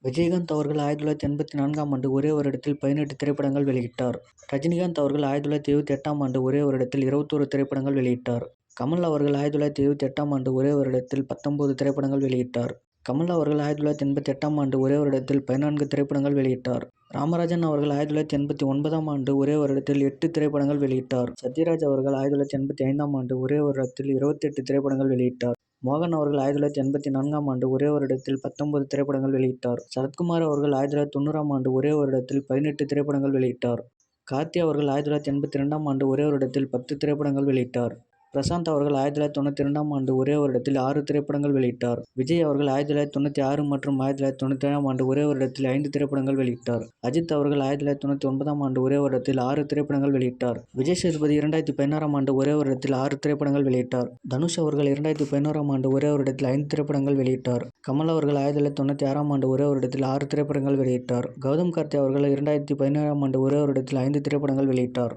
விஜயகாந்த் அவர்கள் 1984ஆம் ஆண்டு ஒரே வருடத்தில் 18 திரைப்படங்கள் வெளியிட்டார். ரஜினிகாந்த் அவர்கள் 1978ஆம் ஆண்டு ஒரே வருடத்தில் 21 திரைப்படங்கள் வெளியிட்டார். கமல் அவர்கள் 1978ஆம் ஆண்டு ஒரே வருடத்தில் 19 திரைப்படங்கள் வெளியிட்டார். கமல் அவர்கள் 1988ஆம் ஆண்டு ஒரே வருடத்தில் 14 திரைப்படங்கள் வெளியிட்டார். ராமராஜன் அவர்கள் 1989ஆம் ஆண்டு ஒரே வருடத்தில் 8 திரைப்படங்கள் வெளியிட்டார். சத்யராஜ் அவர்கள் 1985ஆம் ஆண்டு ஒரே வருடத்தில் 28 திரைப்படங்கள் வெளியிட்டார். மோகன் அவர்கள் 1984ஆம் ஆண்டு ஒரே வருடத்தில் 19 திரைப்படங்கள் வெளியிட்டார். சரத்குமார் அவர்கள் 1990ஆம் ஆண்டு ஒரே வருடத்தில் 18 திரைப்படங்கள் வெளியிட்டார். கார்த்தி அவர்கள் 1982ஆம் ஆண்டு ஒரே வருடத்தில் 10 திரைப்படங்கள் வெளியிட்டார். பிரசாந்த் அவர்கள் 1992ஆம் ஆண்டு ஒரே வருடத்தில் 6 திரைப்படங்கள் வெளியிட்டார். விஜய் அவர்கள் 1996 மற்றும் 1997ஆம் ஆண்டு ஒரே வருடத்தில் 5 திரைப்படங்கள் வெளியிட்டார். அஜித் அவர்கள் 1999ஆம் ஆண்டு ஒரே வருடத்தில் 6 திரைப்படங்கள் வெளியிட்டார். விஜய் சேதுபதி 2016ஆம் ஆண்டு ஒரே வருடத்தில் 6 திரைப்படங்கள் வெளியிட்டார். தனுஷ் அவர்கள் 2011ஆம் ஆண்டு ஒரே வருடத்தில் 5 திரைப்படங்கள் வெளியிட்டார். கமல் அவர்கள் 1996ஆம் ஆண்டு ஒரே வருடத்தில் 6 திரைப்படங்கள் வெளியிட்டார். கௌதம் கார்த்தி அவர்கள் 2017ஆம் ஆண்டு ஒரே வருடத்தில் 5 திரைப்படங்கள் வெளியிட்டார்.